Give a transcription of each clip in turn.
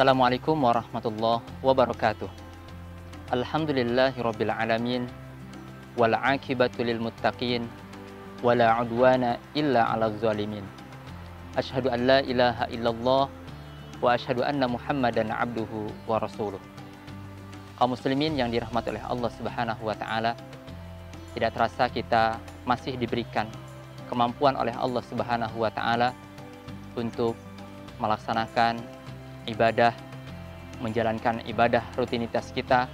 Assalamualaikum warahmatullahi wabarakatuh. Alhamdulillahirabbil alamin wal aqibatu lil muttaqin wala udwana illa 'alal zalimin. Asyhadu an la ilaha illallah wa asyhadu anna Muhammadan abduhu wa rasuluh. Kaum muslimin yang dirahmati oleh Allah Subhanahu wa taala, tidak terasa kita masih diberikan kemampuan oleh Allah Subhanahu wa taala untuk melaksanakan ibadah, menjalankan ibadah rutinitas kita,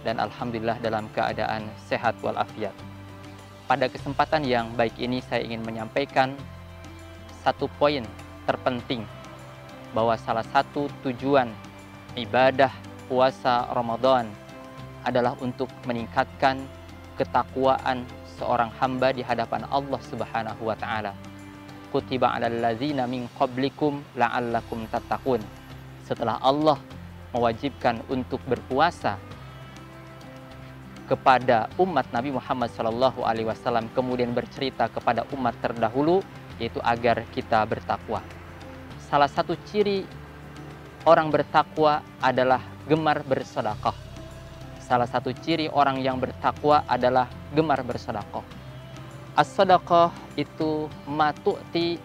dan alhamdulillah dalam keadaan sehat walafiat. Pada kesempatan yang baik ini saya ingin menyampaikan satu poin terpenting, bahwa salah satu tujuan ibadah puasa Ramadan adalah untuk meningkatkan ketakwaan seorang hamba di hadapan Allah Subhanahu wa taala. Kutiba 'alal ladzina min qablikum la'allakum tattaqun. Setelah Allah mewajibkan untuk berpuasa kepada umat Nabi Muhammad SAW, kemudian bercerita kepada umat terdahulu, yaitu agar kita bertakwa. Salah satu ciri orang bertakwa adalah gemar bersedekah. Salah satu ciri orang yang bertakwa adalah gemar bersedekah. As-sadaqah itu matu'ti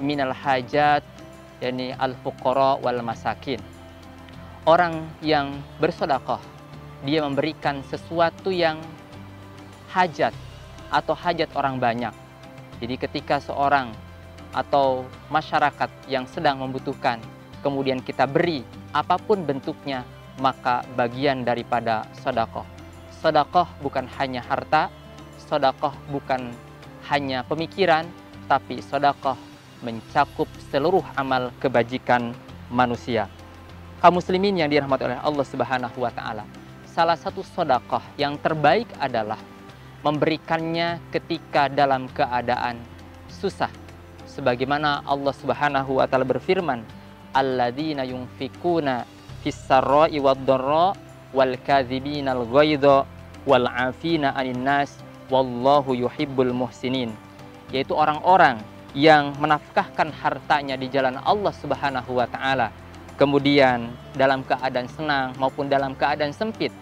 minal hajat, yakni al-fuqara wal masakin. Orang yang bersedekah, dia memberikan sesuatu yang hajat atau hajat orang banyak. Jadi ketika seorang atau masyarakat yang sedang membutuhkan, kemudian kita beri apapun bentuknya, maka bagian daripada sedekah. Sedekah bukan hanya harta, sedekah bukan hanya pemikiran, tapi sedekah mencakup seluruh amal kebajikan manusia. Kaum muslimin yang dirahmati oleh Allah Subhanahu wa taala, salah satu sedekah yang terbaik adalah memberikannya ketika dalam keadaan susah. Sebagaimana Allah Subhanahu wa taala berfirman, alladzina yunfikuna fis-sarra'i wad-dharra wal kadzibinal ghaidha wal 'afina 'anil nas wallahu yuhibbul muhsinin. Yaitu orang-orang yang menafkahkan hartanya di jalan Allah Subhanahu wa taala, kemudian dalam keadaan senang maupun dalam keadaan sempit,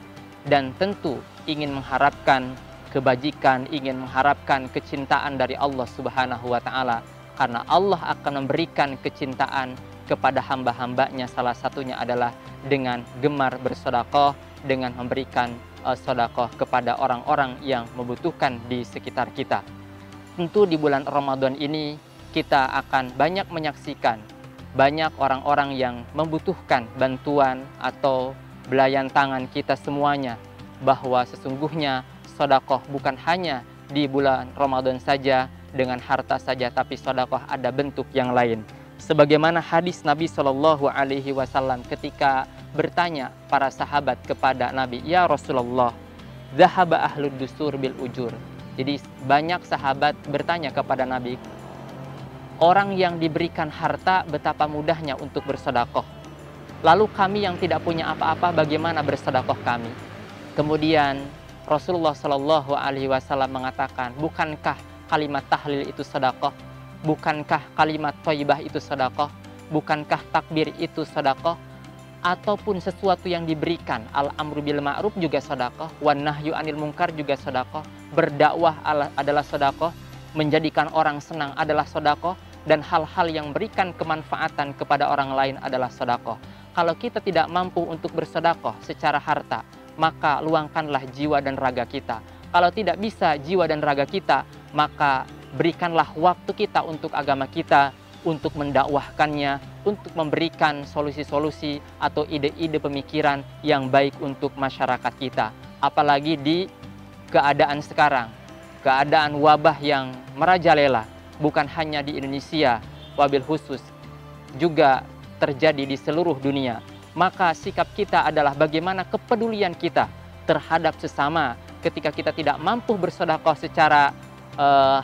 dan tentu ingin mengharapkan kebajikan, ingin mengharapkan kecintaan dari Allah Subhanahu wa taala, karena Allah akan memberikan kecintaan kepada hamba-hambanya. Salah satunya adalah dengan gemar bersedekah, dengan memberikan sedekah kepada orang-orang yang membutuhkan di sekitar kita. Tentu di bulan Ramadan ini kita akan banyak menyaksikan banyak orang-orang yang membutuhkan bantuan atau belayan tangan kita semuanya, bahwa sesungguhnya sedekah bukan hanya di bulan Ramadan saja dengan harta saja, tapi sedekah ada bentuk yang lain. Sebagaimana hadis Nabi Shallallahu Alaihi Wasallam ketika bertanya para sahabat kepada Nabi, ya Rasulullah, zahaba ahlud dusur bil ujur. Jadi banyak sahabat bertanya kepada Nabi, orang yang diberikan harta betapa mudahnya untuk bersedekah. Lalu kami yang tidak punya apa-apa, bagaimana bersedekah kami? Kemudian Rasulullah Shallallahu Alaihi Wasallam mengatakan, bukankah kalimat tahlil itu sedekah? Bukankah kalimat thayyibah itu sedekah? Bukankah takbir itu sedekah? Ataupun sesuatu yang diberikan, al-amru bil ma'ruf juga sedekah, wan nahyu anil munkar juga sedekah, berdakwah adalah sedekah, menjadikan orang senang adalah sedekah, dan hal-hal yang berikan kemanfaatan kepada orang lain adalah sedekah. Kalau kita tidak mampu untuk bersedekah secara harta, maka luangkanlah jiwa dan raga kita. Kalau tidak bisa jiwa dan raga kita, maka berikanlah waktu kita untuk agama kita, untuk mendakwahkannya, untuk memberikan solusi-solusi atau ide-ide pemikiran yang baik untuk masyarakat kita. Apalagi di keadaan sekarang, keadaan wabah yang merajalela, bukan hanya di Indonesia, wabil khusus juga terjadi di seluruh dunia. Maka sikap kita adalah bagaimana kepedulian kita terhadap sesama. Ketika kita tidak mampu bersedekah secara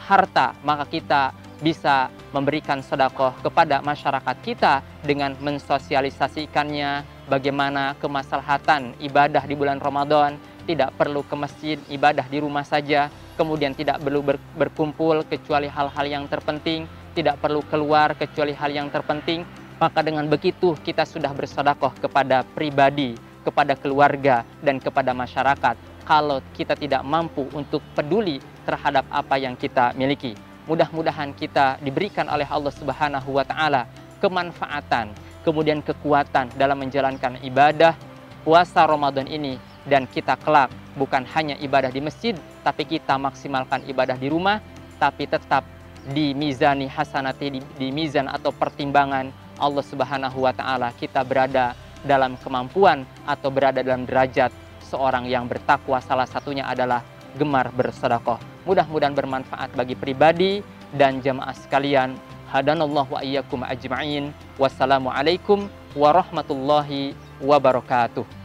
harta, maka kita bisa memberikan sedekah kepada masyarakat kita dengan mensosialisasikannya bagaimana kemaslahatan ibadah di bulan Ramadan. Tidak perlu ke masjid, ibadah di rumah saja, kemudian tidak perlu berkumpul kecuali hal-hal yang terpenting, tidak perlu keluar kecuali hal yang terpenting. Maka dengan begitu kita sudah bersedekah kepada pribadi, kepada keluarga, dan kepada masyarakat. Kalau kita tidak mampu untuk peduli terhadap apa yang kita miliki, mudah-mudahan kita diberikan oleh Allah Subhanahu wa Ta'ala kemanfaatan, kemudian kekuatan dalam menjalankan ibadah puasa Ramadan ini, dan kita kelak bukan hanya ibadah di masjid, tapi kita maksimalkan ibadah di rumah, tapi tetap di mizani hasanati, di mizan atau pertimbangan Allah Subhanahu wa Ta'ala kita berada dalam kemampuan atau berada dalam derajat seorang yang bertakwa. Salah satunya adalah gemar bersedekah. Mudah-mudahan bermanfaat bagi pribadi dan jamaah sekalian. Hadanallahu wa iyyakum ajma'in. Wassalamualaikum warahmatullahi wabarakatuh.